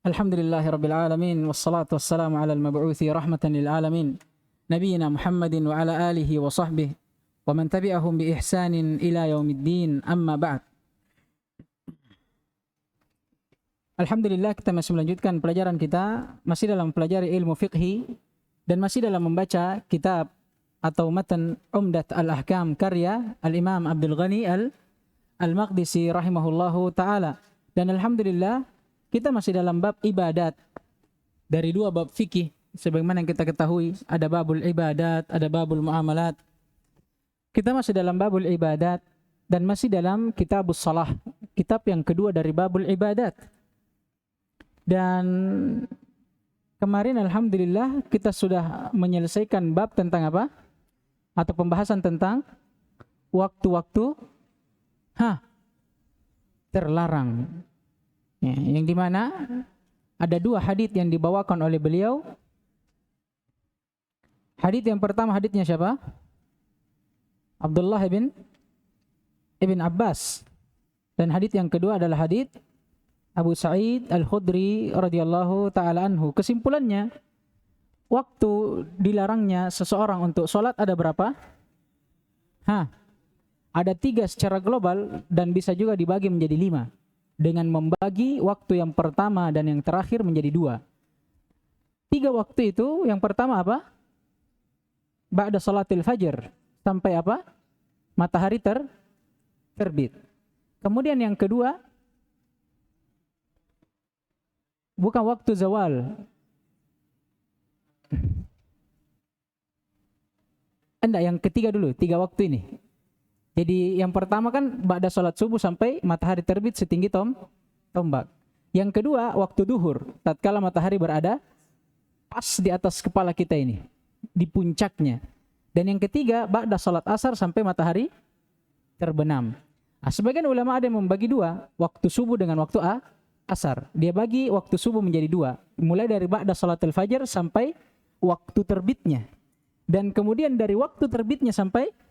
Alhamdulillahirabbil alamin wassalatu wassalamu ala al-mab'uthi rahmatan lil alamin nabiyyina Muhammadin wa ala alihi wa sahbihi wa man tabi'ahum bi ihsanin ila yaumiddin amma ba'd. Alhamdulillah, kita masih melanjutkan pelajaran kita, masih dalam pelajari ilmu fiqhi dan masih dalam membaca kitab atau matan Umdat al-Ahkam karya al-Imam Abdul Ghani al-Maqdisi rahimahullahu ta'ala. Dan alhamdulillah kita masih dalam bab ibadat dari dua bab fikih. Sebagaimana yang kita ketahui, ada babul ibadat, ada babul muamalat. Kita masih dalam babul ibadat dan masih dalam kitabus salah, kitab yang kedua dari babul ibadat. Dan kemarin alhamdulillah kita sudah menyelesaikan bab tentang apa? Atau pembahasan tentang waktu-waktu terlarang. Ya, yang dimana ada dua hadits yang dibawakan oleh beliau. Hadits yang pertama, haditsnya siapa? Abdullah ibn Abbas. Dan hadits yang kedua adalah hadits Abu Sa'id Al-Khudri radhiyallahu ta'ala anhu. Kesimpulannya, waktu dilarangnya seseorang untuk sholat ada berapa? Ada 3 secara global dan bisa juga dibagi menjadi 5. Dengan membagi waktu yang pertama dan yang terakhir menjadi 2. 3 waktu itu, yang pertama apa? Ba'da salatil fajr. Sampai apa? Matahari terbit. Kemudian yang kedua, bukan waktu zawal. Yang ketiga dulu, 3 waktu ini. Jadi yang pertama kan ba'da salat subuh sampai matahari terbit setinggi tombak. Yang kedua waktu duhur, tatkala matahari berada pas di atas kepala kita ini, di puncaknya. Dan yang ketiga ba'da salat asar sampai matahari terbenam. Sebagian ulama ada yang membagi 2, waktu subuh dengan waktu asar. Dia bagi waktu subuh menjadi 2, mulai dari ba'da salatul fajr sampai waktu terbitnya. Dan kemudian dari waktu terbitnya sampai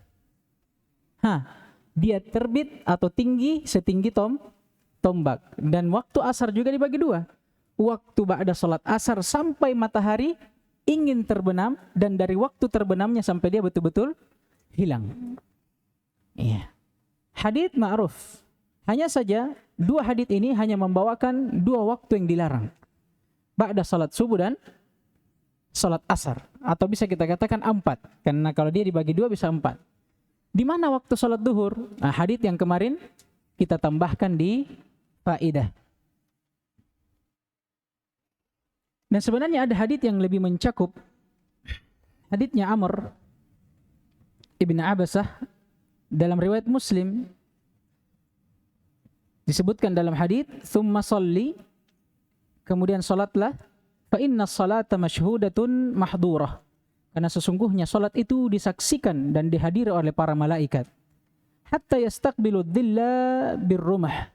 dia terbit atau tinggi setinggi tombak. Dan waktu asar juga dibagi 2. Waktu ba'da salat asar sampai matahari ingin terbenam, dan dari waktu terbenamnya sampai dia betul-betul hilang. Iya. Hadits ma'ruf. Hanya saja 2 hadits ini hanya membawakan 2 waktu yang dilarang. Ba'da salat subuh dan salat asar. Atau bisa kita katakan 4. Karena kalau dia dibagi 2 bisa 4. Di mana waktu salat duhur? Hadits yang kemarin kita tambahkan di faidah. Dan sebenarnya ada hadits yang lebih mencakup. Haditsnya Amr ibn Abasah dalam riwayat Muslim. Disebutkan dalam hadits, "Tsumma shalli", kemudian salatlah, "fa inna sholata masyhudatun mahdurah", karena sesungguhnya salat itu disaksikan dan dihadiri oleh para malaikat. "Hatta yastaqbilu dhilla birrumah",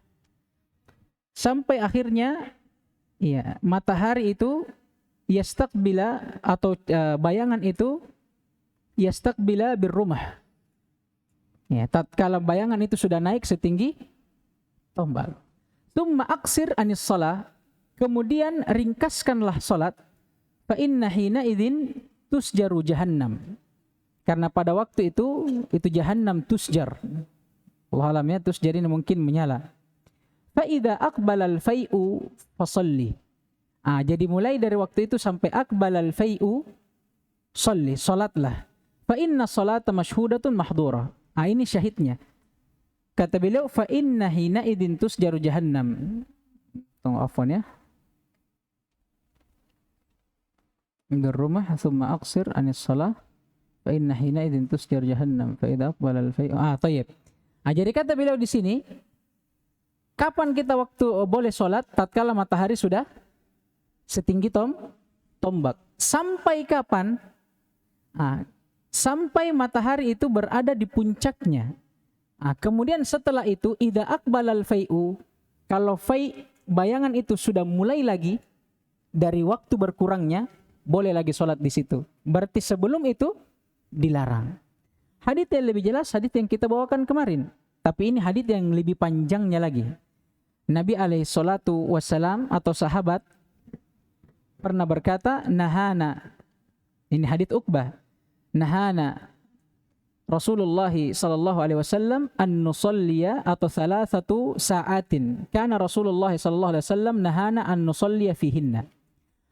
sampai akhirnya matahari itu yastaqbila atau bayangan itu yastaqbila birrumah. Tatkala bayangan itu sudah naik setinggi tombak. Tsumma aqsir anis shalah, kemudian ringkaskanlah salat, fa inna hina idzin tusjaru jahannam, karena pada waktu itu jahannam tusjar. Allah alam ya, tusjar ini mungkin menyala. Fa idza aqbalal fai'u fasalli. Jadi mulai dari waktu itu sampai aqbalal fai'u salli, salatlah. Fa inna salata masyhudatun mahdurah. Ini syahidnya. Kata beliau, fa inna hina idzin tusjaru jahannam. Tunggu afwan ya. Birrumah thumma aqsir anis shalah fa inna hina idzin tusjar jahannam fa idza aqbala al-fai'u. Thayyib. Jadi kata beliau di sini, kapan kita waktu boleh salat? Tatkala matahari sudah setinggi tombak. Sampai kapan? Sampai matahari itu berada di puncaknya. Kemudian setelah itu idza aqbala al-fai'u, kalau bayangan itu sudah mulai lagi dari waktu berkurangnya, boleh lagi sholat di situ. Berarti sebelum itu dilarang. Hadits yang lebih jelas hadits yang kita bawakan kemarin, tapi ini hadits yang lebih panjangnya lagi. Nabi alaihi salatu wassalam atau sahabat pernah berkata, nahana, ini hadits Uqbah, nahana Rasulullah sallallahu alaihi wasallam an nusalliya atau thalathatu sa'atin. Kana Rasulullah sallallahu alaihi wasallam nahana an nusalliya fihinna.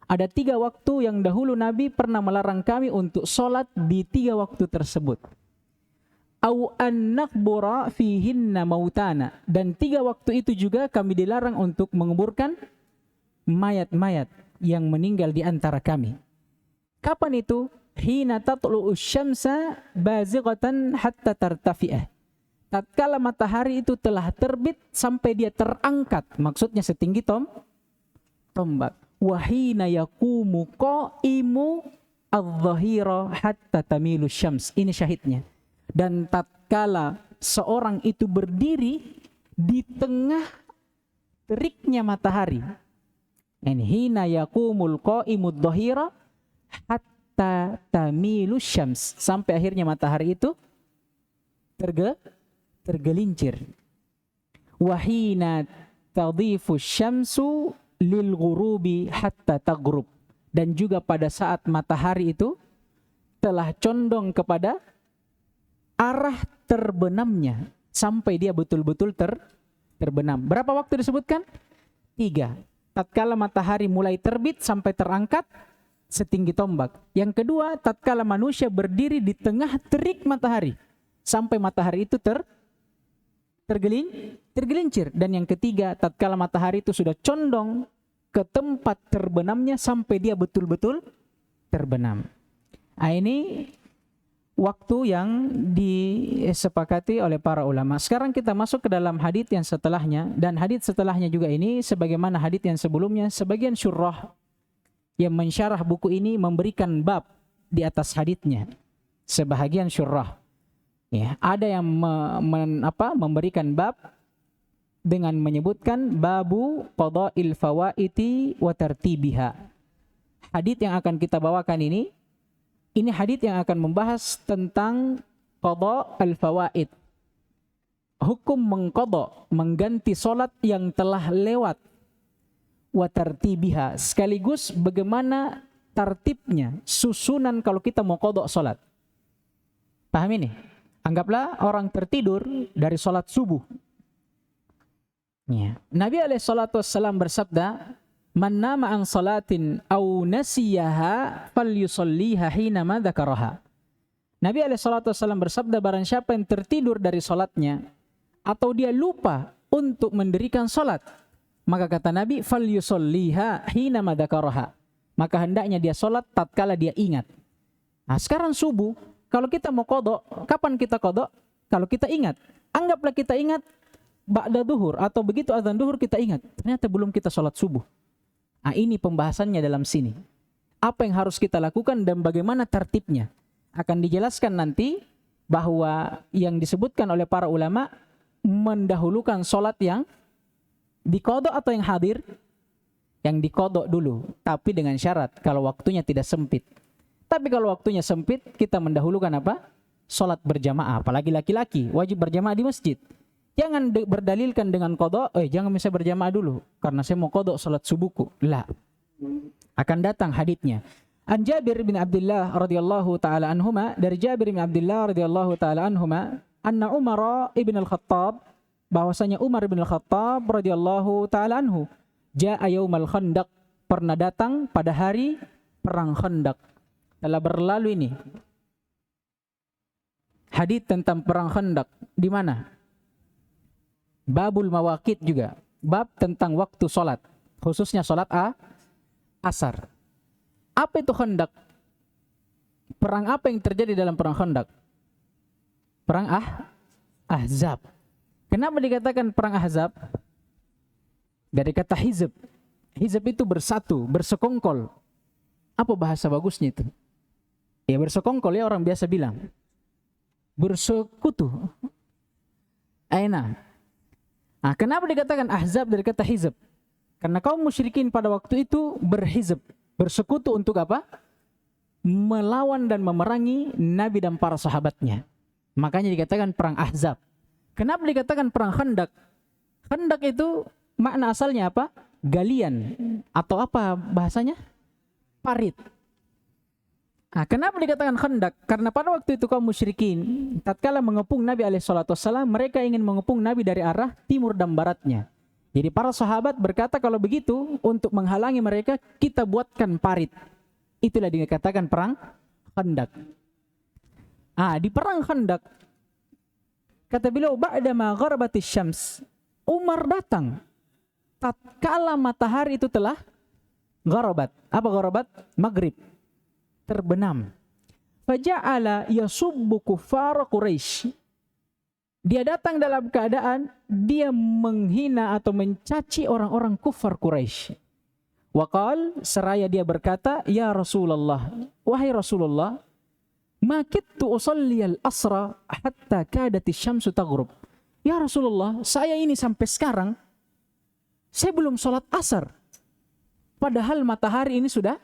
Ada 3 waktu yang dahulu Nabi pernah melarang kami untuk sholat di 3 waktu tersebut. Au an naqbura fihinna mautana, dan 3 waktu itu juga kami dilarang untuk menguburkan mayat-mayat yang meninggal di antara kami. Kapan itu? Hina tatlu'u syamsa bazighatan hatta tartafi'ah. Tatkala matahari itu telah terbit sampai dia terangkat, maksudnya setinggi tombak. Wa hina yaqumu qa'imu adh-dhahira hatta tamilu syams. Ini syahidnya. Dan tatkala seorang itu berdiri di tengah teriknya matahari. Ini hina yaqumul qa'imu adh-dhahira hatta tamilu syams, sampai akhirnya matahari itu tergelincir. Wahina tadhifu syamsu lil ghurubi hatta taghrub, dan juga pada saat matahari itu telah condong kepada arah terbenamnya sampai dia betul-betul terbenam. Berapa waktu disebutkan? 3. Tatkala matahari mulai terbit sampai terangkat setinggi tombak. Yang kedua, tatkala manusia berdiri di tengah terik matahari sampai matahari itu tergelincir. Dan yang ketiga, tatkala matahari itu sudah condong ke tempat terbenamnya sampai dia betul-betul terbenam. Nah, ini waktu yang disepakati oleh para ulama. Sekarang kita masuk ke dalam hadits yang setelahnya, dan hadits setelahnya juga ini sebagaimana hadits yang sebelumnya. Sebagian syurrah yang mensyarah buku ini memberikan bab di atas haditsnya. Sebahagian syurrah, ya, ada yang memberikan bab dengan menyebutkan babu qada'il fawaiti wa tartibiha. Hadits yang akan kita bawakan ini hadits yang akan membahas tentang qada' al-fawaid. Hukum mengqada', mengganti salat yang telah lewat. Wa tartibiha, sekaligus bagaimana tartibnya, susunan kalau kita mau qada' salat. Paham ini? Anggaplah orang tertidur dari salat subuh. Ya. Nabi SAW bersabda, man nama an salatin aw nasiyaha falyusalliha hina ma dzakaraha. Nabi SAW bersabda, barang siapa yang tertidur dari salatnya atau dia lupa untuk mendirikan salat, maka kata Nabi, falyusalliha hina ma dzakaraha, maka hendaknya dia salat tatkala dia ingat. Nah, sekarang subuh, kalau kita mau qada, kapan kita qada? Kalau kita ingat. Anggaplah kita ingat ba'da duhur atau begitu azan duhur kita ingat, ternyata belum kita salat subuh. Nah, ini pembahasannya dalam sini. Apa yang harus kita lakukan dan bagaimana tertibnya? Akan dijelaskan nanti bahwa yang disebutkan oleh para ulama mendahulukan salat yang diqada atau yang hadir? Yang diqada dulu, tapi dengan syarat kalau waktunya tidak sempit. Tapi kalau waktunya sempit, kita mendahulukan apa? Salat berjamaah, apalagi laki-laki, wajib berjamaah di masjid. Jangan berdalilkan dengan qada, jangan bisa berjamaah dulu karena saya mau qada salat subuhku. La. Akan datang haditsnya. An Jabir bin Abdullah radhiyallahu taala anhuma, dari Jabir bin Abdullah radhiyallahu taala anhuma, anna Umar ibn al-Khattab, bahwasanya Umar bin Al-Khattab radhiyallahu taala anhu, jaa yaumal Khandaq, pernah datang pada hari perang Khandaq. Telah berlalu ini hadits tentang perang Khandaq. Di mana? Babul mawaqit juga, bab tentang waktu salat, khususnya salat asar. Apa itu Khandaq? Perang apa yang terjadi dalam perang Khandaq? Perang Ahzab. Kenapa dikatakan perang Ahzab? Dari kata hizb. Hizb itu bersatu, bersekongkol. Apa bahasa bagusnya itu? Ya bersekongkol, ya orang biasa bilang. Bersekutu. Aina. Nah, kenapa dikatakan Ahzab dari kata hizb? Karena kaum musyrikin pada waktu itu berhizb, bersekutu untuk apa? Melawan dan memerangi Nabi dan para sahabatnya. Makanya dikatakan perang Ahzab. Kenapa dikatakan perang Khandaq? Khandaq itu makna asalnya apa? Galian. Atau apa bahasanya? parit. Nah, kenapa dikatakan khandak? Karena pada waktu itu kaum musyrikin tatkala mengepung Nabi SAW, mereka ingin mengepung Nabi dari arah timur dan baratnya. Jadi para sahabat berkata kalau begitu untuk menghalangi mereka kita buatkan parit. Itulah dikatakan perang khandak. Di perang khandak kata beliau ba'da ma gharabatis syams, Umar datang tatkala matahari itu telah gharabat. Apa gharabat? Maghrib, terbenam. Faja'ala yasubbu kuffar Quraisy. Dia datang dalam keadaan dia menghina atau mencaci orang-orang kufar Quraisy. Waqal, seraya dia berkata, ya Rasulullah, wahai Rasulullah, ma kittu usalli al-asra hatta kadati syamsu taghrub. Ya Rasulullah, saya ini sampai sekarang saya belum sholat asar, padahal matahari ini sudah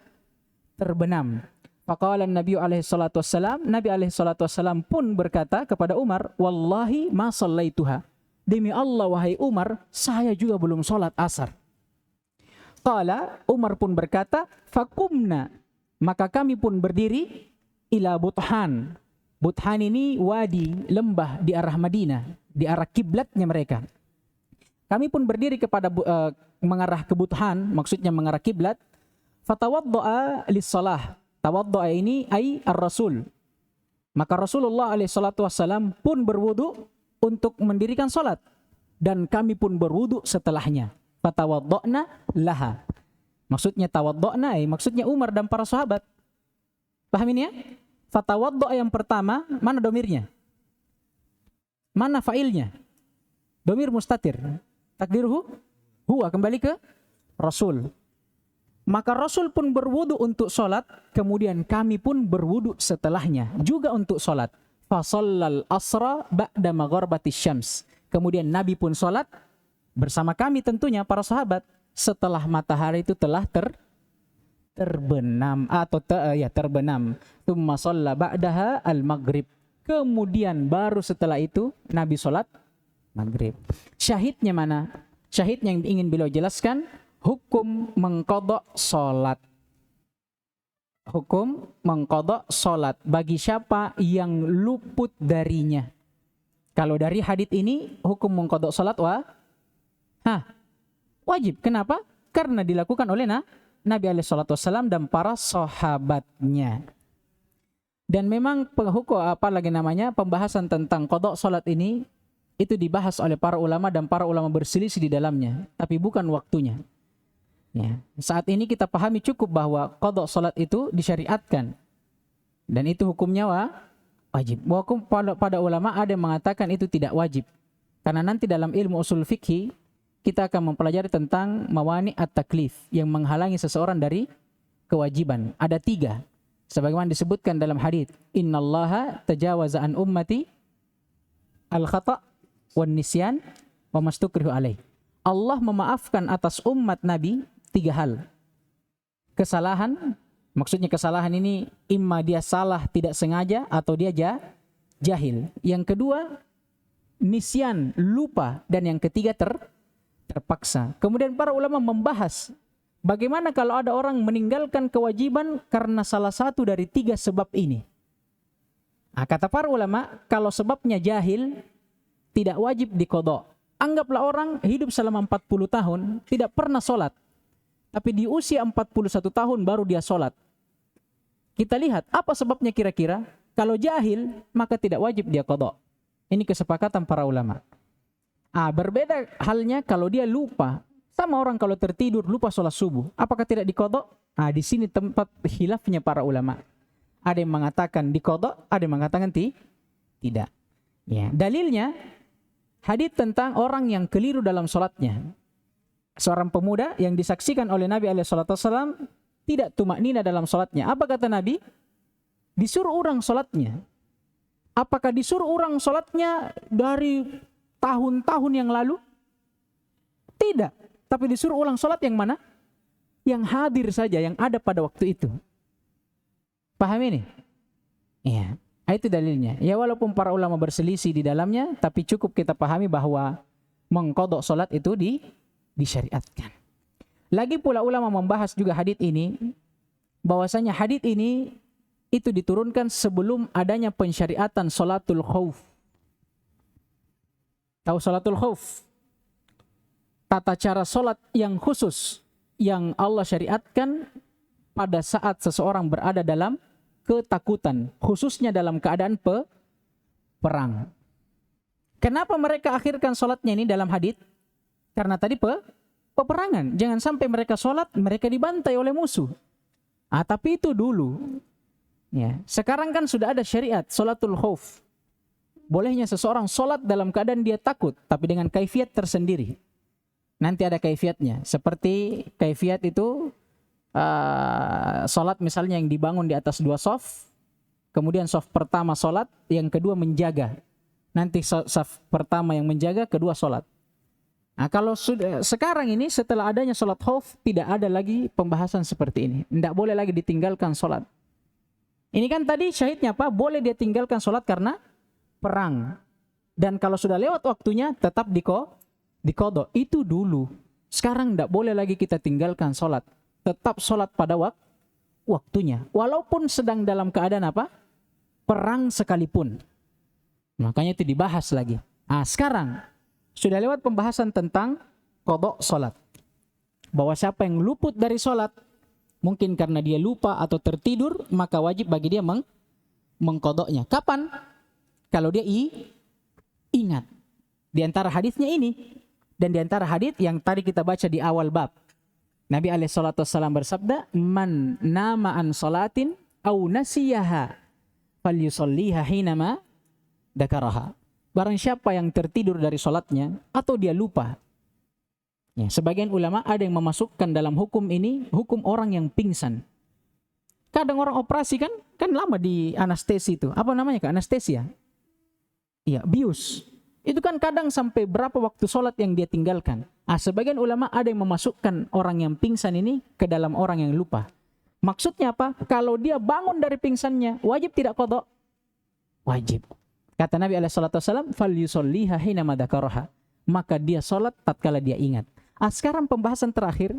terbenam. Faqala Nabi alaihi salatu wassalam, Nabi alaihi salatu wassalam pun berkata kepada Umar, wallahi ma sallaituha. Demi Allah wahai Umar, saya juga belum sholat asar. Qala, Umar pun berkata, faqumna, maka kami pun berdiri ila Buthan. Buthan ini wadi, lembah di arah Madinah, di arah kiblatnya mereka. Kami pun berdiri kepada mengarah ke Buthan, maksudnya mengarah kiblat. Fatawadda'a lis-shalah. Tawaddu'a ini ay ar-rasul. Maka Rasulullah SAW pun berwudu untuk mendirikan salat dan kami pun berwudu setelahnya. Fatawadda'na laha. Maksudnya tawaddu'na maksudnya Umar dan para sahabat. Paham ini ya? Fatawaddu'a yang pertama, mana domirnya? Mana fa'ilnya? Domir mustatir. Takdiruhu huwa, kembali ke Rasul. Maka Rasul pun berwudu untuk sholat, kemudian kami pun berwudu setelahnya juga untuk sholat. Fasallal asra ba'da maghribatis syams. Kemudian Nabi pun sholat bersama kami tentunya para sahabat setelah matahari itu telah terbenam atau terbenam. Tsumma shalla ba'daha al-maghrib. Kemudian baru setelah itu Nabi sholat maghrib. Syahidnya mana? Syahid yang ingin beliau jelaskan, hukum mengqadha salat. Hukum mengqadha salat bagi siapa yang luput darinya. Kalau dari hadits ini hukum mengqadha salat wajib. Kenapa? Karena dilakukan oleh Nabi SAW dan para sahabatnya. Dan memang pembahasan tentang qadha salat ini itu dibahas oleh para ulama dan para ulama berselisih di dalamnya, tapi bukan waktunya. Ya, saat ini kita pahami cukup bahwa qadha salat itu disyariatkan dan itu hukumnya wajib. Walaupun pada ulama ada yang mengatakan itu tidak wajib. Karena nanti dalam ilmu usul fikih kita akan mempelajari tentang mawani at-taklif yang menghalangi seseorang dari kewajiban. Ada 3. Sebagaimana disebutkan dalam hadits, innallaha tajawaza an ummati al-khata' wan nisyan wa mastukrihu alaih. Allah memaafkan atas umat Nabi 3 hal. Kesalahan, maksudnya kesalahan ini imma dia salah tidak sengaja atau dia jahil. Yang kedua, nisyan, lupa. Dan yang ketiga, terpaksa. Kemudian para ulama membahas bagaimana kalau ada orang meninggalkan kewajiban karena salah satu dari 3 sebab ini. Kata para ulama, kalau sebabnya jahil, tidak wajib diqadha. Anggaplah orang hidup selama 40 tahun, tidak pernah sholat. Tapi di usia 41 tahun baru dia sholat. Kita lihat apa sebabnya kira-kira. Kalau jahil, maka tidak wajib dia qadha. Ini kesepakatan para ulama. Berbeda halnya kalau dia lupa. Sama orang kalau tertidur lupa sholat subuh. Apakah tidak diqadha? Di sini tempat khilafnya para ulama. Ada yang mengatakan diqadha, ada yang mengatakan tidak. Ya, dalilnya hadits tentang orang yang keliru dalam sholatnya. Seorang pemuda yang disaksikan oleh Nabi SAW tidak tumaknina dalam sholatnya. Apa kata Nabi? Disuruh orang sholatnya. Apakah disuruh orang sholatnya dari tahun-tahun yang lalu? Tidak. Tapi disuruh ulang sholat yang mana? Yang hadir saja, yang ada pada waktu itu. Paham ini? Iya. Itu dalilnya. Ya walaupun para ulama berselisih di dalamnya, tapi cukup kita pahami bahwa mengqadha salat itu disyariatkan. Lagi pula ulama membahas juga hadits ini bahwasanya hadits ini itu diturunkan sebelum adanya pensyariatan salatul khauf. Tahu salatul khauf? Tata cara salat yang khusus yang Allah syariatkan pada saat seseorang berada dalam ketakutan, khususnya dalam keadaan perang. Kenapa mereka akhirkan salatnya ini dalam hadits? Karena tadi peperangan. Jangan sampai mereka salat, mereka dibantai oleh musuh. Tapi itu dulu. Ya, sekarang kan sudah ada syariat salatul khauf. Bolehnya seseorang salat dalam keadaan dia takut, tapi dengan kaifiat tersendiri. Nanti ada kaifiatnya. Seperti kaifiat itu salat misalnya yang dibangun di atas 2 shaf, kemudian shaf pertama salat, yang kedua menjaga. Nanti shaf pertama yang menjaga, kedua salat. Nah, kalau sudah sekarang ini setelah adanya salat khauf, tidak ada lagi pembahasan seperti ini. Tidak boleh lagi ditinggalkan salat. Ini kan tadi syahidnya apa? Boleh dia tinggalkan salat karena perang. Dan kalau sudah lewat waktunya tetap diqadha. Itu dulu. Sekarang tidak boleh lagi kita tinggalkan salat. Tetap salat pada waktunya. Walaupun sedang dalam keadaan apa? Perang sekalipun. Makanya itu dibahas lagi. Sekarang sudah lewat pembahasan tentang qadha salat. Bahwa siapa yang luput dari salat, mungkin karena dia lupa atau tertidur, maka wajib bagi dia mengqadhanya. Kapan? Kalau dia ingat. Di antara hadisnya ini dan di antara hadis yang tadi kita baca di awal bab. Nabi SAW bersabda, "Man nama an salatin au nasiyaha falyusalliha hinama dzakaraha." Barang siapa yang tertidur dari salatnya atau dia lupa. Ya, sebagian ulama ada yang memasukkan dalam hukum ini hukum orang yang pingsan. Kadang orang operasi kan lama di anestesi itu. Apa namanya? Anestesia. Iya, bius. Itu kan kadang sampai berapa waktu salat yang dia tinggalkan. Sebagian ulama ada yang memasukkan orang yang pingsan ini ke dalam orang yang lupa. Maksudnya apa? Kalau dia bangun dari pingsannya, wajib tidak qadha? Wajib. Kata Nabi SAW, "Falyusalliha hinama dzakaraha." Maka dia salat tatkala dia ingat. Sekarang pembahasan terakhir,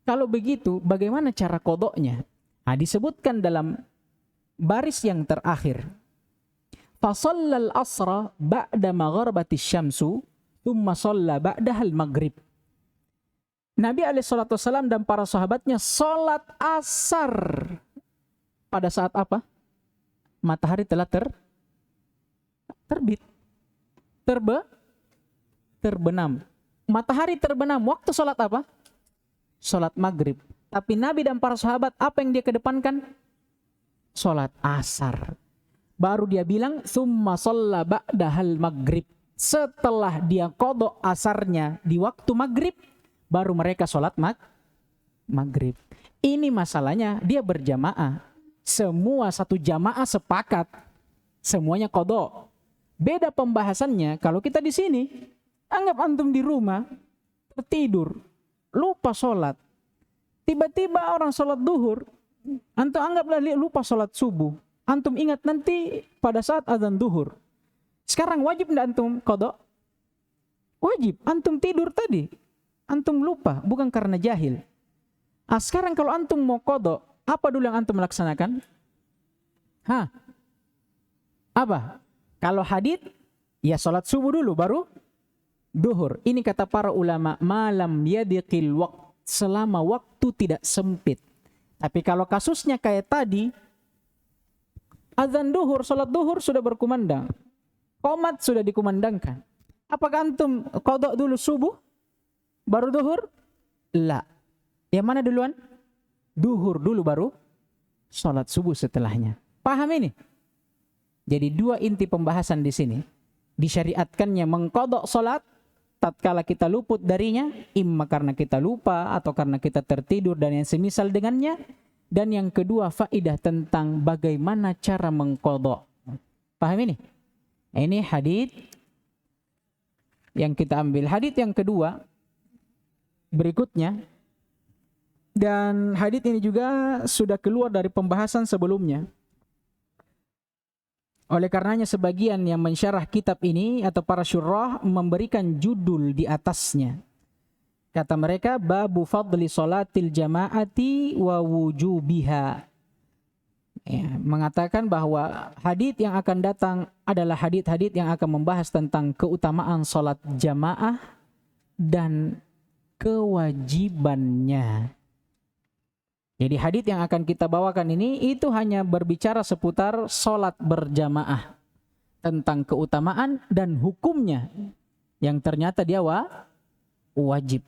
kalau begitu bagaimana cara qadhanya? Disebutkan dalam baris yang terakhir. Fasallal asra ba'da maghribati syamsu, thumma shalla ba'dahal maghrib. Nabi SAW dan para sahabatnya salat asar pada saat apa? Matahari telah terbit. Terbenam. Matahari terbenam. Waktu salat apa? Salat maghrib. Tapi Nabi dan para sahabat apa yang dia kedepankan? Salat asar. Baru dia bilang summa shalla ba'dahal maghrib. Setelah dia qadha asarnya di waktu maghrib, baru mereka salat maghrib. Ini masalahnya dia berjamaah. Semua satu jamaah sepakat. Semuanya qadha. Beda pembahasannya kalau kita di sini. Anggap antum di rumah tertidur, lupa sholat. Tiba-tiba orang sholat duhur, antum anggaplah lupa sholat subuh. Antum ingat nanti pada saat azan duhur. Sekarang wajib tidak antum qadha? Wajib. Antum tidur tadi, antum lupa, bukan karena jahil. Sekarang kalau antum mau qadha, apa dulu yang antum laksanakan? Apa? Kalau hadits, ya sholat subuh dulu, baru duhur. Ini kata para ulama, malam yadiqil waqt, selama waktu tidak sempit. Tapi kalau kasusnya kayak tadi, azan duhur, sholat duhur sudah berkumandang, qomat sudah dikumandangkan. Apakah antum qadha dulu subuh, baru duhur? La. Yang mana duluan? Duhur dulu, baru sholat subuh setelahnya. Paham ini? Jadi dua inti pembahasan di sini. Disyariatkannya mengqadha salat tatkala kita luput darinya, imma karena kita lupa atau karena kita tertidur dan yang semisal dengannya. Dan yang kedua, faidah tentang bagaimana cara mengqadha. Paham ini? Ini hadits yang kita ambil. Hadits yang kedua berikutnya, dan hadits ini juga sudah keluar dari pembahasan sebelumnya. Oleh karenanya sebagian yang mensyarah kitab ini atau para syurrah memberikan judul di atasnya. Kata mereka, babu fadli salatil jama'ati wa wujubiha. Ya, mengatakan bahwa hadits yang akan datang adalah hadits-hadits yang akan membahas tentang keutamaan salat jamaah dan kewajibannya. Jadi hadits yang akan kita bawakan ini itu hanya berbicara seputar salat berjamaah, tentang keutamaan dan hukumnya yang ternyata dia wajib.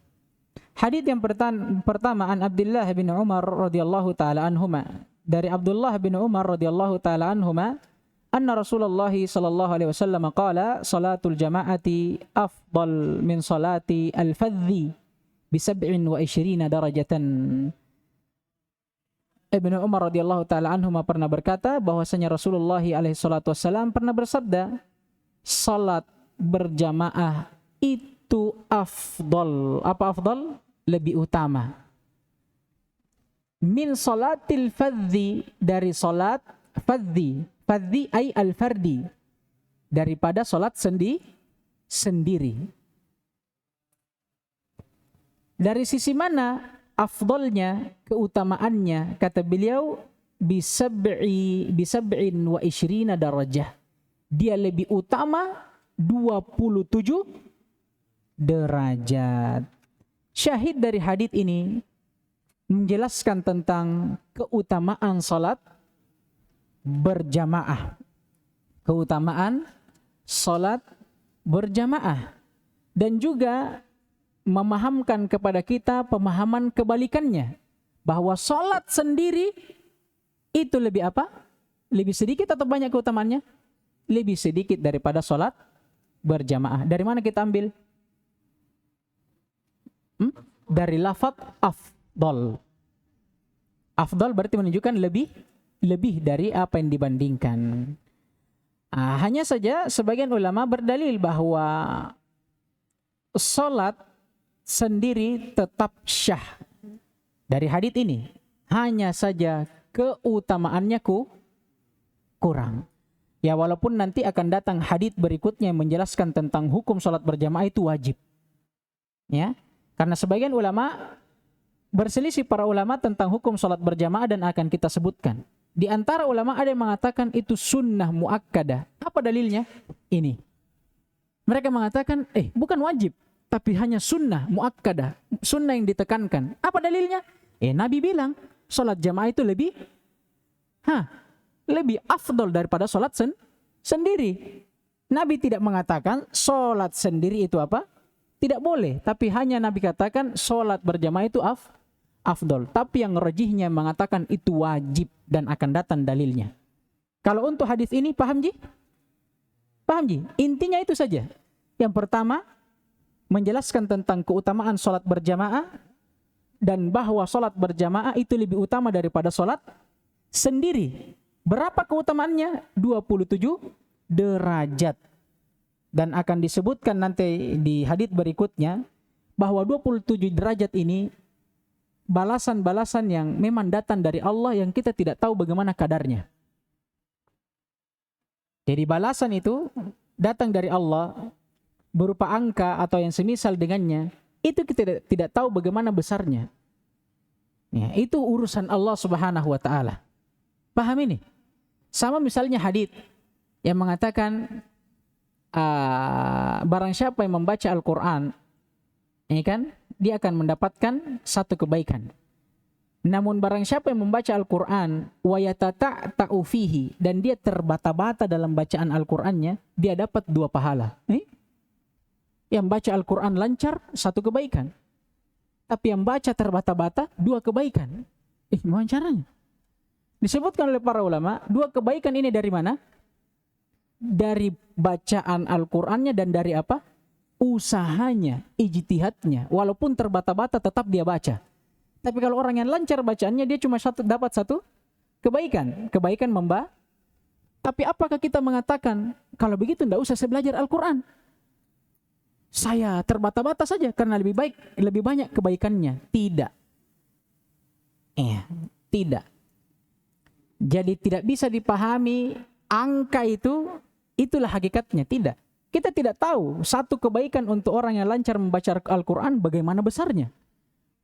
Hadits yang pertama an Abdullah bin Umar radhiyallahu taala anhuma, dari Abdullah bin Umar radhiyallahu taala anhuma, anna Rasulullah sallallahu alaihi wasallam qala salatul jama'ati afdal min salati al-fadhi bi 27 darajatan. Ibnu Umar radhiyallahu taala anhuma pernah berkata bahwasanya Rasulullah alaihi salatu wasallam pernah bersabda, salat berjamaah itu afdal. Apa afdal? Lebih utama. Min salatil fadhi, dari salat fadhi. Fadhi ay al-fardi, daripada salat sendiri. Dari sisi mana afdalnya, keutamaannya? Kata beliau, bisab'in wa ishrina darajah. Dia lebih utama 27 derajat. Syahid dari hadits ini menjelaskan tentang keutamaan salat berjamaah. Keutamaan salat berjamaah. Dan juga memahamkan kepada kita pemahaman kebalikannya. Bahwa salat sendiri itu lebih apa? Lebih sedikit atau banyak keutamaannya? Lebih sedikit daripada salat berjamaah. Dari mana kita ambil? Dari lafaz afdal. Afdal berarti menunjukkan lebih dari apa yang dibandingkan. Hanya saja sebagian ulama berdalil bahwa salat sendiri tetap syah. Dari hadits ini, hanya saja keutamaannya kurang. Ya, walaupun nanti akan datang hadits berikutnya yang menjelaskan tentang hukum salat berjamaah itu wajib. Ya, karena sebagian ulama berselisih para ulama tentang hukum salat berjamaah dan akan kita sebutkan. Di antara ulama ada yang mengatakan itu sunnah muakkadah. Apa dalilnya? Ini. Mereka mengatakan, bukan wajib, tapi hanya sunnah muakkadah, sunnah yang ditekankan. Apa dalilnya? Nabi bilang, salat jamaah itu lebih afdal daripada salat sendiri. Nabi tidak mengatakan salat sendiri itu apa? Tidak boleh, tapi hanya Nabi katakan salat berjamaah itu afdal. Tapi yang rajihnya mengatakan itu wajib dan akan datang dalilnya. Kalau untuk hadis ini paham Ji? Paham Ji? Intinya itu saja. Yang pertama, menjelaskan tentang keutamaan salat berjamaah dan bahwa salat berjamaah itu lebih utama daripada salat sendiri. Berapa keutamaannya? 27 derajat. Dan akan disebutkan nanti di hadits berikutnya bahwa 27 derajat ini balasan-balasan yang memang datang dari Allah yang kita tidak tahu bagaimana kadarnya. Jadi balasan itu datang dari Allah berupa angka atau yang semisal dengannya, itu kita tidak tahu bagaimana besarnya. Ya, itu urusan Allah Subhanahu wa taala. Paham ini? Sama misalnya hadits yang mengatakan barang siapa yang membaca Al-Quran, ya kan, dia akan mendapatkan satu kebaikan. Namun barang siapa yang membaca Al-Quran wa yatata'u fihi, dan dia terbata-bata dalam bacaan Al-Qurannya, dia dapat 2 pahala. Yang baca Al-Quran lancar, 1 kebaikan. Tapi yang baca terbata-bata, 2 kebaikan. Gimana caranya? Disebutkan oleh para ulama, 2 kebaikan ini dari mana? Dari bacaan Al-Qurannya dan dari apa? Usahanya, ijtihadnya. Walaupun terbata-bata tetap dia baca. Tapi kalau orang yang lancar bacaannya, dia cuma dapat 1 kebaikan. Kebaikan membaca. Tapi apakah kita mengatakan, kalau begitu tidak usah saya belajar Al-Quran, saya terbata-bata saja karena lebih banyak kebaikannya? Tidak. Tidak. Jadi tidak bisa dipahami angka itulah hakikatnya, tidak. Kita tidak tahu satu kebaikan untuk orang yang lancar membaca Al-Quran bagaimana besarnya.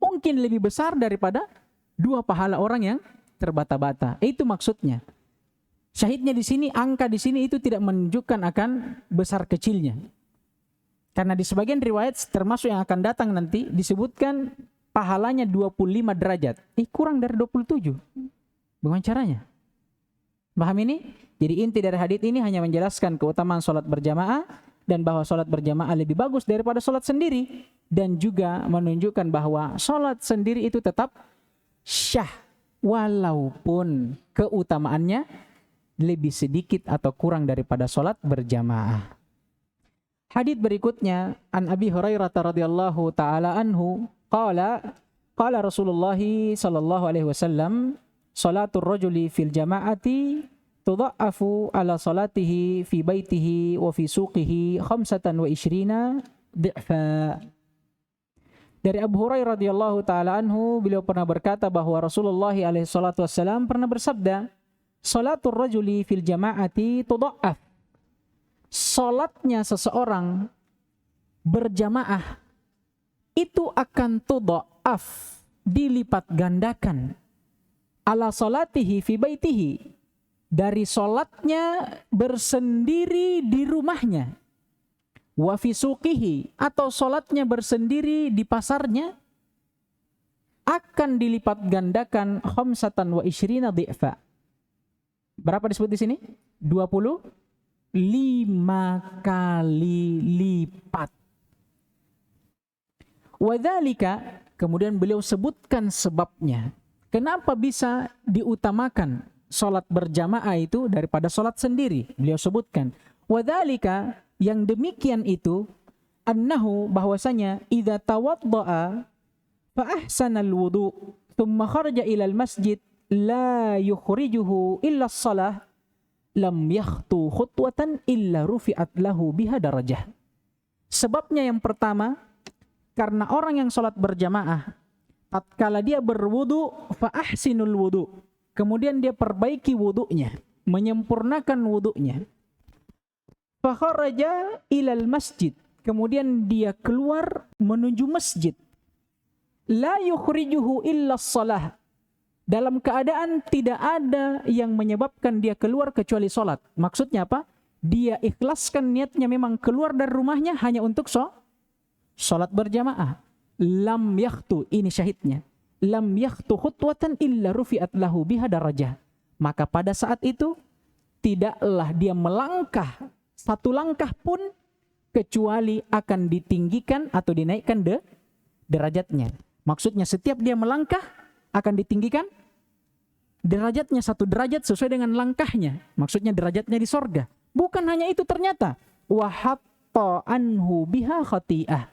Mungkin lebih besar daripada 2 pahala orang yang terbata-bata. Itu maksudnya. Syahidnya di sini, angka di sini itu tidak menunjukkan akan besar kecilnya. Karena di sebagian riwayat termasuk yang akan datang nanti disebutkan pahalanya 25 derajat. Kurang dari 27. Bagaimana caranya? Paham ini? Jadi inti dari hadits ini hanya menjelaskan keutamaan sholat berjamaah dan bahwa sholat berjamaah lebih bagus daripada sholat sendiri, dan juga menunjukkan bahwa sholat sendiri itu tetap syah walaupun keutamaannya lebih sedikit atau kurang daripada sholat berjamaah. Hadits berikutnya an Abi Hurairah radhiyallahu taala anhu qala Rasulullah sallallahu alaihi wasallam salatul rajuli fil jama'ati tudha'afu ala salatihi fi baitihi wa fi suqihi 25 dhi'fa. Dari Abu Hurairah radhiyallahu taala anhu, beliau pernah berkata bahwa Rasulullah alaihi salatu wasallam pernah bersabda, salatul rajuli fil jama'ati tudha'af. Salatnya seseorang berjamaah itu akan tudha'af, dilipat gandakan, ala salatihi fi baitihi, dari salatnya bersendiri di rumahnya, wa fi suqihi, atau salatnya bersendiri di pasarnya, akan dilipat gandakan 25 dhi'fa. Berapa disebut di sini? 25 kali lipat. Wadzalika, kemudian beliau sebutkan sebabnya. Kenapa bisa diutamakan salat berjamaah itu daripada salat sendiri? Beliau sebutkan, wadzalika, yang demikian itu, annahu, bahwasanya, idza tawaddaa fa ahsanal wudu thumma kharaja ilal masjid la yukhrijuhu illa as-salah lam yakhtu khutwatan illa rufi'at lahu biha darajah. Sebabnya yang pertama, karena orang yang salat berjamaah tatkala dia berwudu, fa ahsinul wudu, kemudian dia perbaiki wudunya, menyempurnakan wudunya, fa kharaja ilal masjid, kemudian dia keluar menuju masjid, la yukhrijuhu illa as-salah, dalam keadaan tidak ada yang menyebabkan dia keluar kecuali salat. Maksudnya apa? Dia ikhlaskan niatnya memang keluar dari rumahnya hanya untuk salat berjamaah. Lam yakhtu, ini syahidnya, lam yakhtu khutwatan illa rufi'at lahu biha darajah. Maka pada saat itu tidaklah dia melangkah satu langkah pun kecuali akan ditinggikan atau dinaikkan derajatnya. Maksudnya setiap dia melangkah akan ditinggikan derajatnya 1 derajat sesuai dengan langkahnya. Maksudnya derajatnya di sorga. Bukan hanya itu ternyata, wa hatta anhu biha khati'ah,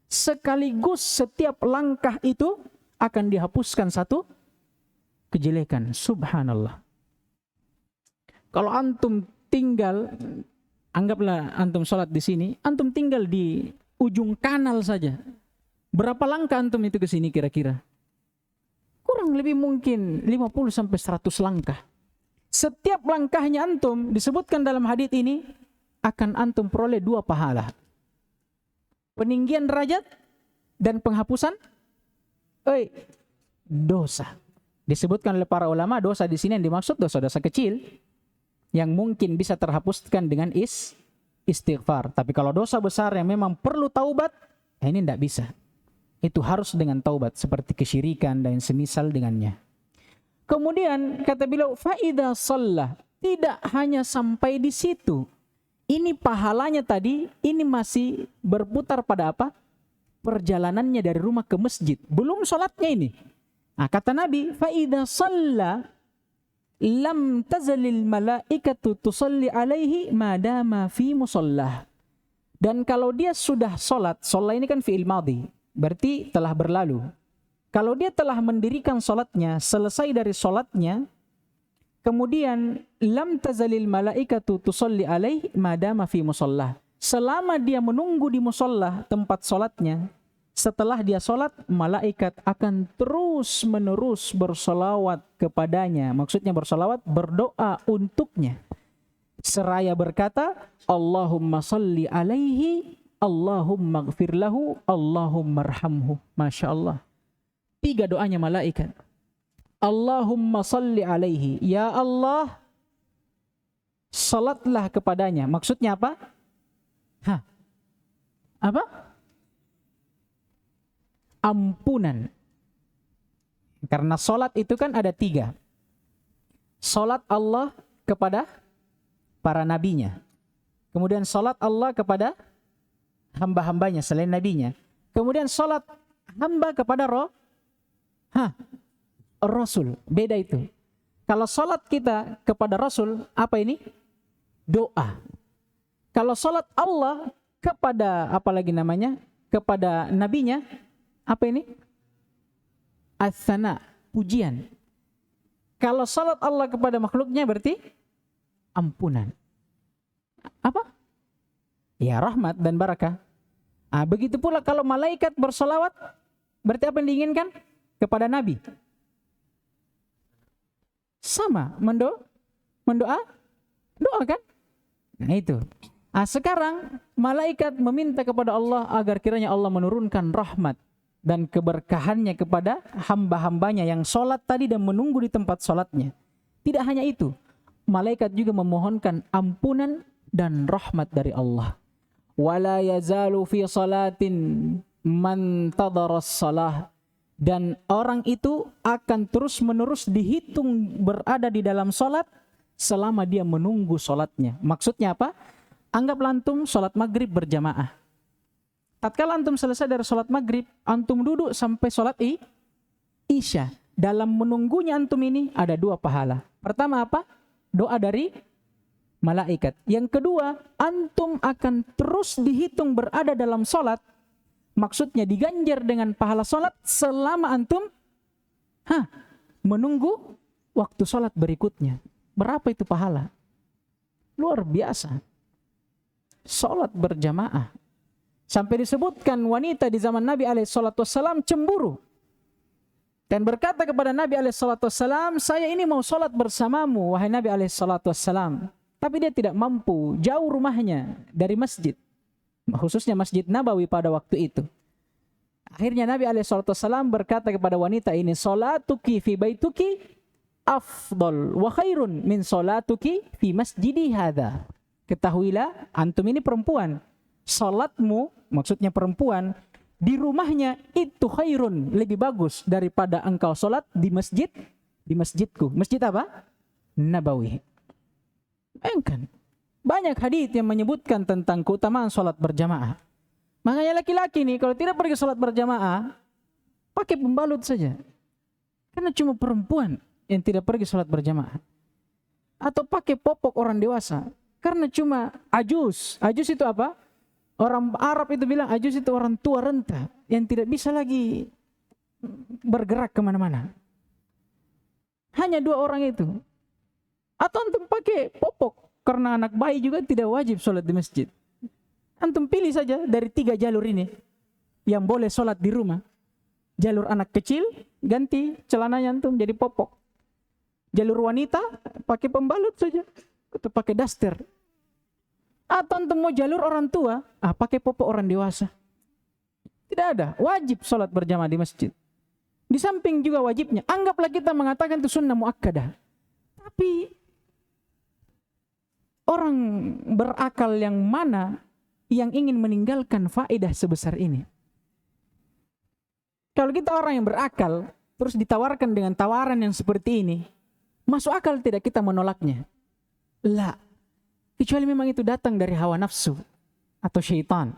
sekaligus setiap langkah itu akan dihapuskan 1 kejelekan. Subhanallah. Kalau antum tinggal, anggaplah antum sholat di sini, antum tinggal di ujung kanal saja. Berapa langkah antum itu ke sini kira-kira? Kurang lebih mungkin 50 sampai 100 langkah. Setiap langkahnya antum disebutkan dalam hadits ini akan antum peroleh 2 pahala. Peninggian derajat dan penghapusan dosa. Disebutkan oleh para ulama, dosa di sini yang dimaksud dosa-dosa kecil yang mungkin bisa terhapuskan dengan istighfar. Tapi kalau dosa besar yang memang perlu taubat, ini tidak bisa. Itu harus dengan taubat, seperti kesyirikan dan semisal dengannya. Kemudian kata beliau, faida shalla, tidak hanya sampai di situ. Ini pahalanya tadi, ini masih berputar pada apa? Perjalanannya dari rumah ke masjid. Belum sholatnya ini. Nah, kata Nabi, faida shalla lam tazalil malaikatu tusalli alaihi madama fi musallah. Dan kalau dia sudah sholat, sholat ini kan fi'il madhi, berarti telah berlalu. Kalau dia telah mendirikan sholatnya, selesai dari sholatnya, kemudian lam tazalil malaikatu tusalli alaihi madama fi musallah, selama dia menunggu di musallah tempat sholatnya, setelah dia sholat, malaikat akan terus menerus bersolawat kepadanya. Maksudnya bersolawat, berdoa untuknya. seraya berkata, Allahumma salli alaihi, Allahumma gfir lahu, Allahumma arhamhu. Masya Allah. 3 doanya malaikat. Allahumma salli alaihi, ya Allah, salatlah kepadanya. Maksudnya apa? Apa? Ampunan. Karena salat itu kan ada 3. Salat Allah kepada para nabinya. Kemudian salat Allah kepada hamba-hambanya selain nabinya. Kemudian salat hamba kepada Rasul. Beda itu. Kalau salat kita kepada Rasul, apa ini? Doa. Kalau salat Allah kepada apalagi namanya? Kepada nabinya, apa ini? As-sana, pujian. Kalau salat Allah kepada makhluknya berarti ampunan. Apa? Ya, rahmat dan barakah. Begitu pula kalau malaikat bersolawat, berarti apa yang diinginkan? Kepada Nabi. Sama, doa kan? Nah itu. Sekarang malaikat meminta kepada Allah agar kiranya Allah menurunkan rahmat dan keberkahannya kepada hamba-hambanya yang sholat tadi dan menunggu di tempat sholatnya. Tidak hanya itu, malaikat juga memohonkan ampunan dan rahmat dari Allah. Wala yazalu fi salatin man tadaras salah. Dan orang itu akan terus-menerus dihitung berada di dalam sholat selama dia menunggu sholatnya. Maksudnya apa? Anggaplah antum sholat maghrib berjamaah. Tatkala antum selesai dari sholat maghrib, antum duduk sampai sholat isya. Dalam menunggunya antum ini ada 2 pahala. Pertama apa? Doa dari malaikat. Yang kedua, antum akan terus dihitung berada dalam sholat. Maksudnya diganjar dengan pahala sholat selama antum menunggu waktu sholat berikutnya. Berapa itu pahala? Luar biasa. Sholat berjamaah. Sampai disebutkan wanita di zaman Nabi SAW cemburu. Dan berkata kepada Nabi SAW, saya ini mau sholat bersamamu, wahai Nabi SAW. Tapi dia tidak mampu, jauh rumahnya dari masjid. Khususnya Masjid Nabawi pada waktu itu. Akhirnya Nabi SAW berkata kepada wanita ini, Salatuki fi baituki afdal wa khairun min salatuki fi masjidi hadha. Ketahuilah, antum ini perempuan. Salatmu, maksudnya perempuan, di rumahnya itu khairun, lebih bagus daripada engkau salat di masjidku. Masjid apa? Nabawi. Bayangkan. Banyak hadits yang menyebutkan tentang keutamaan sholat berjamaah. Makanya laki-laki nih kalau tidak pergi sholat berjamaah, pakai pembalut saja. Karena cuma perempuan yang tidak pergi sholat berjamaah. Atau pakai popok orang dewasa. Karena cuma ajus. Ajus itu apa? Orang Arab itu bilang ajus itu orang tua renta yang tidak bisa lagi bergerak kemana-mana. Hanya 2 orang itu. Atau untuk pakai popok. Karena anak bayi juga tidak wajib sholat di masjid. Antum pilih saja dari 3 jalur ini yang boleh sholat di rumah. Jalur anak kecil, ganti celananya antum jadi popok. Jalur wanita, pakai pembalut saja. Atau pakai daster. Atau antum mau jalur orang tua, pakai popok orang dewasa. Tidak ada, wajib sholat berjamaah di masjid. Di samping juga wajibnya, anggaplah kita mengatakan itu sunnah muakkadah. Tapi orang berakal yang mana yang ingin meninggalkan faedah sebesar ini? Kalau kita orang yang berakal, terus ditawarkan dengan tawaran yang seperti ini, masuk akal tidak kita menolaknya? La. Kecuali memang itu datang dari hawa nafsu atau syaitan.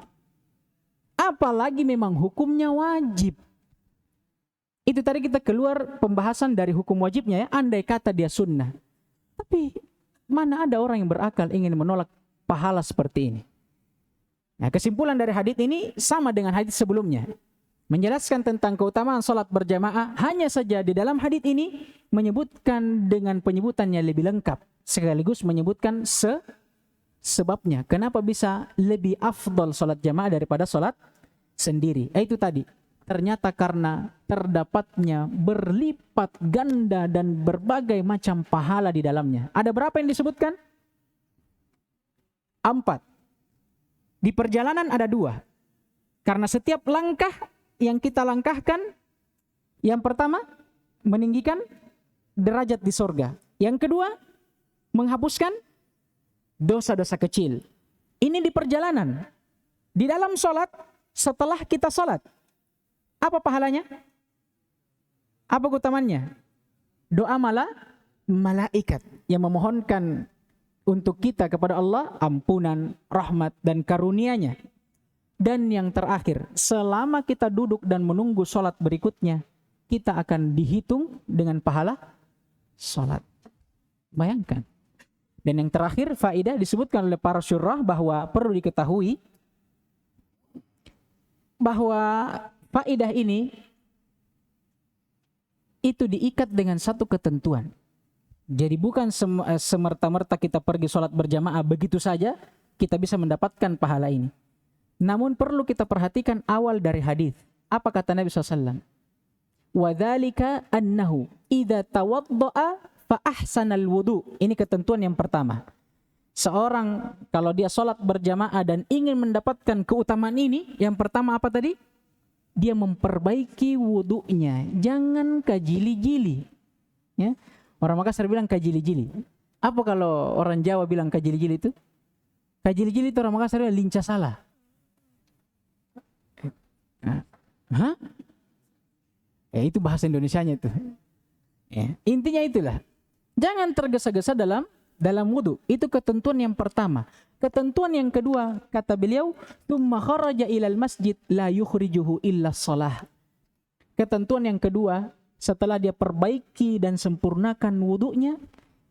Apalagi memang hukumnya wajib. Itu tadi kita keluar pembahasan dari hukum wajibnya ya, andai kata dia sunnah. Tapi mana ada orang yang berakal ingin menolak pahala seperti ini? Nah, kesimpulan dari hadits ini sama dengan hadits sebelumnya. Menjelaskan tentang keutamaan salat berjamaah, hanya saja di dalam hadits ini menyebutkan dengan penyebutannya lebih lengkap. Sekaligus menyebutkan sebabnya. Kenapa bisa lebih afdal salat jamaah daripada salat sendiri. Itu tadi. Ternyata karena terdapatnya berlipat ganda dan berbagai macam pahala di dalamnya. Ada berapa yang disebutkan? 4. Di perjalanan ada 2. Karena setiap langkah yang kita langkahkan, yang pertama, meninggikan derajat di sorga. Yang kedua, menghapuskan dosa-dosa kecil. Ini di perjalanan. Di dalam sholat, setelah kita sholat, apa pahalanya? Apa keutamannya? Doa malaikat yang memohonkan untuk kita kepada Allah ampunan, rahmat, dan karunia-Nya. Dan yang terakhir, selama kita duduk dan menunggu sholat berikutnya, kita akan dihitung dengan pahala sholat. Bayangkan. Dan yang terakhir, faedah disebutkan oleh para syurah bahwa perlu diketahui bahwa faedah ini itu diikat dengan satu ketentuan. Jadi bukan semerta-merta kita pergi sholat berjamaah begitu saja kita bisa mendapatkan pahala ini. Namun perlu kita perhatikan awal dari hadis. Apa kata Nabi SAW? وَذَلِكَ أَنَّهُ إِذَا تَوَضَّأَ فَأَحْسَنَ الْوُضُوء. Ini ketentuan yang pertama. Seorang kalau dia sholat berjamaah dan ingin mendapatkan keutamaan ini, yang pertama apa tadi? Dia memperbaiki wudunya. Jangan kajili-jili. Ya? Orang Makassar bilang kajili-jili. Apa kalau orang Jawa bilang kajili-jili itu? Kajili-jili itu orang Makassar bilang lincah salah. Hah? Itu bahasa Indonesianya itu. Ya. Intinya itulah. Jangan tergesa-gesa dalam wudu. Itu ketentuan yang pertama. Ketentuan yang kedua, kata beliau, "Tsumma kharaja ilal masjid la yukhrijuhu illa shalah." Ketentuan yang kedua, setelah dia perbaiki dan sempurnakan wudunya,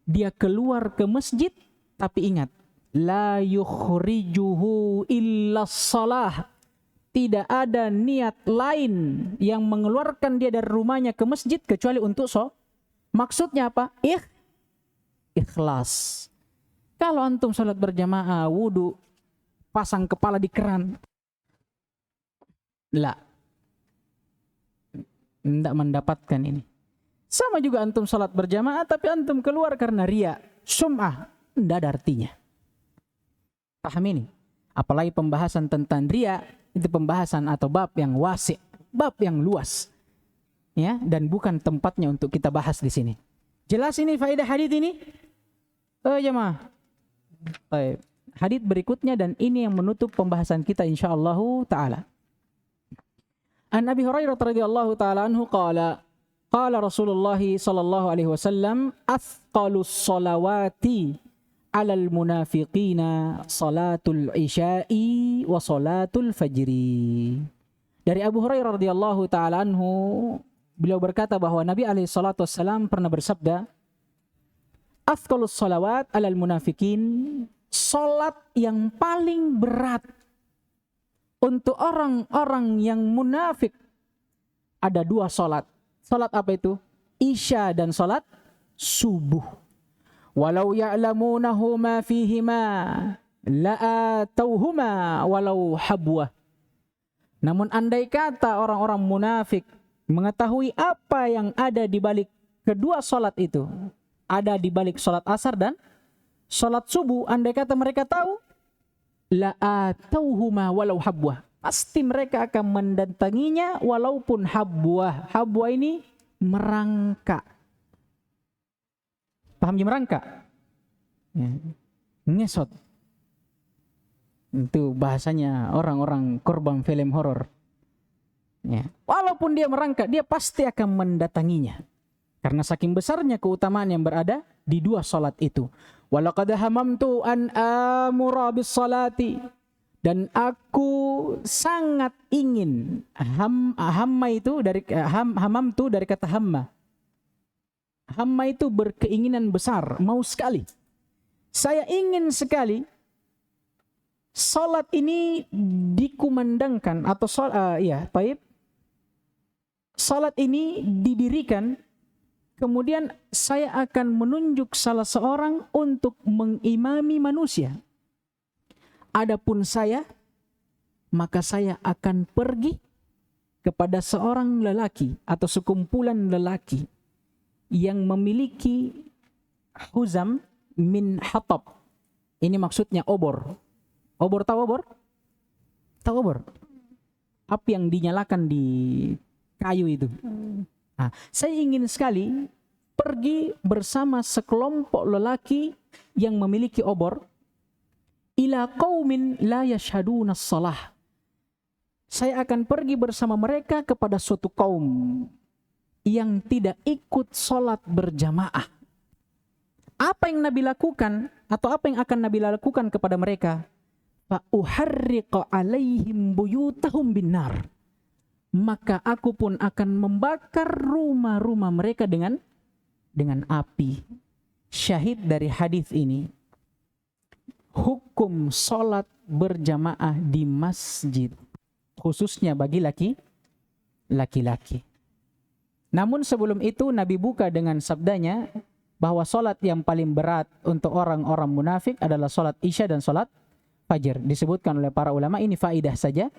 dia keluar ke masjid, tapi ingat, la yukhrijuhu illa shalah. Tidak ada niat lain yang mengeluarkan dia dari rumahnya ke masjid kecuali untuk maksudnya apa? Ikhlas. Kalau antum salat berjamaah, wudu, pasang kepala di keran, tidak mendapatkan ini. Sama juga antum salat berjamaah, tapi antum keluar karena riya, sum'ah, tidak ada artinya. Paham ini? Apalagi pembahasan tentang riya, itu pembahasan atau bab yang wasi', bab yang luas. Ya, dan bukan tempatnya untuk kita bahas di sini. Jelas ini faedah hadis ini? Jemaah. Baik. Hadis berikutnya dan ini yang menutup pembahasan kita insyaallah taala. An Abi Hurairah radhiyallahu taala anhu qala Rasulullah sallallahu alaihi wasallam athqalus salawati 'alal munafiqina salatul isya'i wa salatul fajri. Dari Abu Hurairah radhiyallahu taala anhu, beliau berkata bahwa Nabi alaihi salatu wasallam pernah bersabda, "Athqalus salawat 'alal munafiqin." Salat yang paling berat untuk orang-orang yang munafik ada 2 salat. Salat apa itu? Isya dan salat subuh. Walau ya'lamunahu ma fihima la'atauhuma walau habwah. Namun andai kata orang-orang munafik mengetahui apa yang ada di balik kedua salat itu, ada di balik salat asar dan salat subuh, andai kata mereka tahu, la'atauhuma walau habwah. Pasti mereka akan mendatanginya walaupun habwah. Habwah ini merangkak. Paham je merangkak? Ya. Ngesot. Itu bahasanya orang-orang korban film horor. Ya. Walaupun dia merangkak, dia pasti akan mendatanginya. Karena saking besarnya keutamaan yang berada di 2 salat itu. Walaqad hamamtu an amura bis salati. Dan aku sangat ingin. Hamma itu dari hamamtu dari kata hamma. Hamma itu berkeinginan besar, mau sekali. Saya ingin sekali salat ini dikumandangkan atau salat ini didirikan, kemudian saya akan menunjuk salah seorang untuk mengimami manusia. Adapun saya, maka saya akan pergi kepada seorang lelaki atau sekumpulan lelaki yang memiliki huzam min hatab. Ini maksudnya obor. Obor, tahu obor? Tahu obor? Api yang dinyalakan di kayu itu. Nah, saya ingin sekali pergi bersama sekelompok lelaki yang memiliki obor ila qaumin la yashhaduna shalah. Saya akan pergi bersama mereka kepada suatu kaum yang tidak ikut sholat berjamaah. Apa yang Nabi lakukan atau apa yang akan Nabi lakukan kepada mereka? Fa uharriqa alaihim buyutahum binnar. Maka aku pun akan membakar rumah-rumah mereka dengan api. Syahid dari hadis ini, hukum sholat berjamaah di masjid, khususnya bagi laki-laki. Namun sebelum itu Nabi buka dengan sabdanya bahwa sholat yang paling berat untuk orang-orang munafik adalah sholat isya dan sholat fajar. Disebutkan oleh para ulama, ini faidah saja,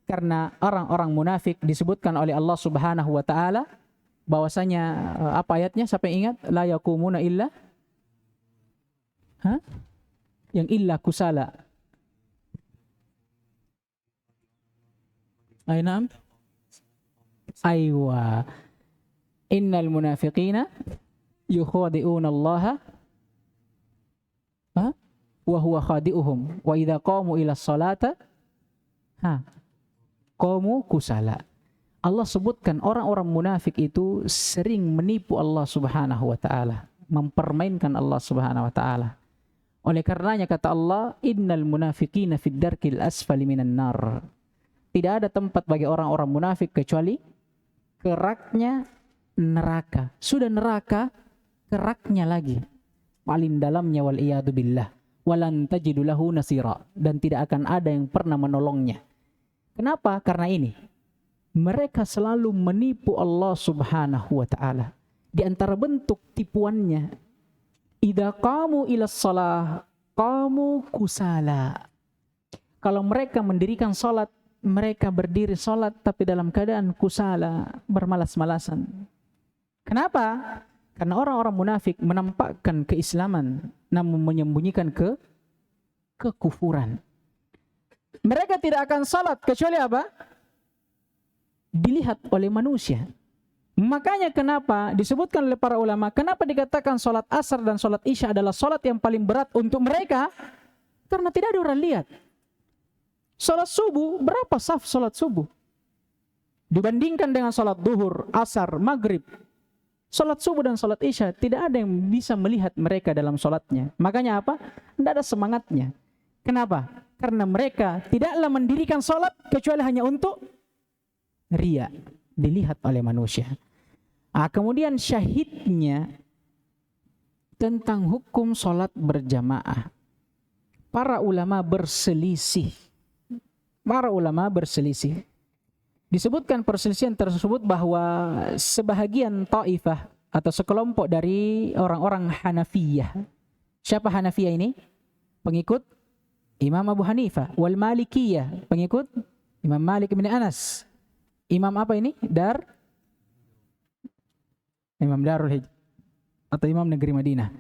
karena orang-orang munafik disebutkan oleh Allah Subhanahu wa taala bahwasanya apa ayatnya, siapa yang ingat? La yakumuna illa yang illa kusala. Ainam? Aywa. Innal munafiqina yukhadi'una Allah wa huwa khadi'uhum wa idza qamu ila sholata qamu kusala. Allah sebutkan orang-orang munafik itu sering menipu Allah Subhanahu wa taala, mempermainkan Allah Subhanahu wa taala. Oleh karenanya kata Allah, innal munafiqina fid darkil asfali minan nar. Tidak ada tempat bagi orang-orang munafik kecuali keraknya neraka. Sudah neraka, keraknya lagi, paling dalamnya, wal iyadu billah. Walan tajidu lahu nasira, dan tidak akan ada yang pernah menolongnya. Kenapa? Karena ini, mereka selalu menipu Allah Subhanahu wa taala. Di antara bentuk tipuannya, idza qamu ila shalah qamu kusala. Kalau mereka mendirikan salat, mereka berdiri salat tapi dalam keadaan kusala, bermalas-malasan. Kenapa? Karena orang-orang munafik menampakkan keislaman namun menyembunyikan kekufuran. Mereka tidak akan salat kecuali apa? Dilihat oleh manusia. Makanya kenapa disebutkan oleh para ulama, kenapa dikatakan salat asar dan salat isya adalah salat yang paling berat untuk mereka? Karena tidak ada orang lihat. Salat subuh, berapa saf salat subuh? Dibandingkan dengan salat duhur, asar, maghrib. Salat subuh dan salat isya, tidak ada yang bisa melihat mereka dalam salatnya. Makanya apa? Tidak ada semangatnya. Kenapa? Karena mereka tidaklah mendirikan salat kecuali hanya untuk riya, dilihat oleh manusia. Kemudian syahidnya tentang hukum salat berjamaah. Para ulama berselisih. Disebutkan perselisihan tersebut bahwa sebahagian taifah atau sekelompok dari orang-orang Hanafiyah. Siapa Hanafiyah ini? Pengikut Imam Abu Hanifah. Wal Malikiyah, pengikut Imam Malik bin Anas. Imam apa ini? Imam Darul Hijrah atau Imam Negeri Madinah.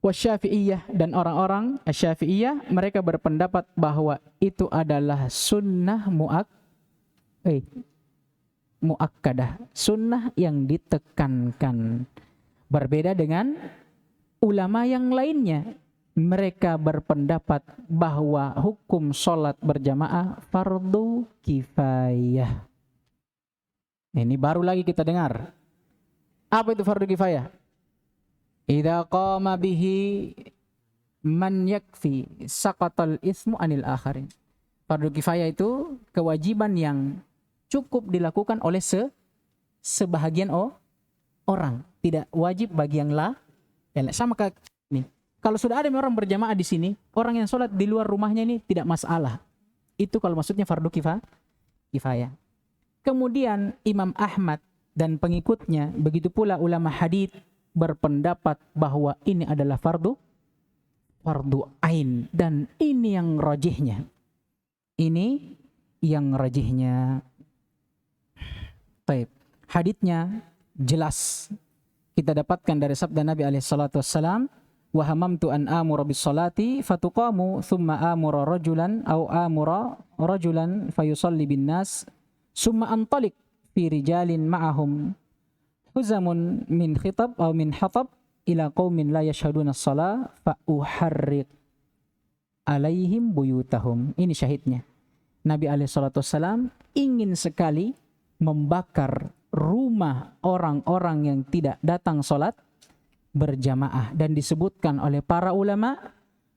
Wasyafi'iyah, dan orang-orang Asyafi'iyah, mereka berpendapat bahwa itu adalah sunnah muakkadah, sunnah yang ditekankan. Berbeda dengan ulama yang lainnya, mereka berpendapat bahwa hukum sholat berjamaah fardu kifayah. Ini baru lagi kita dengar. Apa itu fardu kifayah? Idza qama bihi man yakfi saqatal ismu anil akharin. Fardu kifayah itu kewajiban yang cukup dilakukan oleh sebahagian orang, tidak wajib bagi yang lain. Sama kayak ini. Kalau sudah ada orang berjamaah di sini, orang yang sholat di luar rumahnya ini tidak masalah. Itu kalau maksudnya fardu kifayah. Kemudian Imam Ahmad dan pengikutnya, begitu pula ulama hadits, berpendapat bahwa ini adalah fardu ain, dan ini yang rajihnya. Baik. Haditsnya jelas. Kita dapatkan dari sabda Nabi alaihi salatu wassalam, wa hamamtu an amura bis salati fatuqamu thumma amura rajulan aw amura rajulan fayusalli bin nas summa antaliq fi rijalin ma'ahum huzamun min khitab aw min hatab ila qaumin la yashhaduna as-salah fa uharriq alaihim buyutahum. Ini syahidnya. Nabi alaihi salatu wassalam ingin sekali membakar rumah orang-orang yang tidak datang salat berjamaah, dan disebutkan oleh para ulama,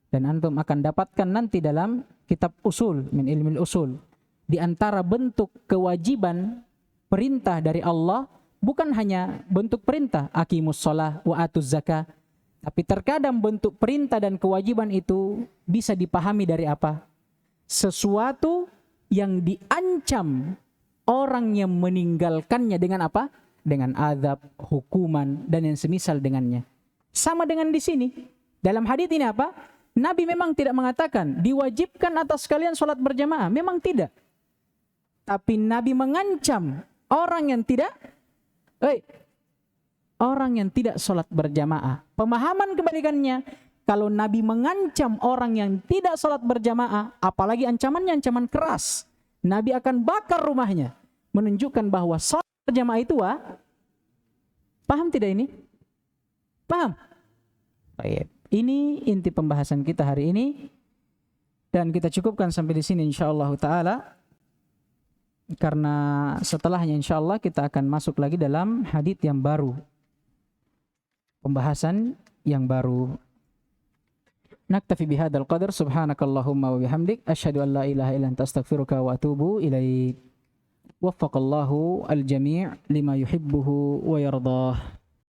dan antum akan dapatkan nanti dalam kitab usul min ilmil usul, di antara bentuk kewajiban perintah dari Allah bukan hanya bentuk perintah aqimus shalah wa atuz zakah, tapi terkadang bentuk perintah dan kewajiban itu bisa dipahami dari apa? Sesuatu yang diancam orang yang meninggalkannya dengan apa? Dengan azab, hukuman, dan yang semisal dengannya. Sama dengan di sini. Dalam hadis ini apa? Nabi memang tidak mengatakan diwajibkan atas kalian sholat berjamaah. Memang tidak. Tapi Nabi mengancam orang yang tidak sholat berjamaah. Pemahaman kebalikannya, kalau Nabi mengancam orang yang tidak sholat berjamaah, apalagi ancamannya ancaman keras, Nabi akan bakar rumahnya, menunjukkan bahwa sholat berjamaah itu paham tidak ini? Paham? Baik. Ini inti pembahasan kita hari ini, dan kita cukupkan sampai di sini insyaallah taala, karena setelahnya insyaallah kita akan masuk lagi dalam hadits yang baru, pembahasan yang baru. Naktafi bihadzal qadar, subhanakallahumma wa bihamdik, asyhadu an la ilaha illa anta astaghfiruka wa atubu ilaik. Waffaqallahu al-jami' lima yuhibbuhu wa yardah.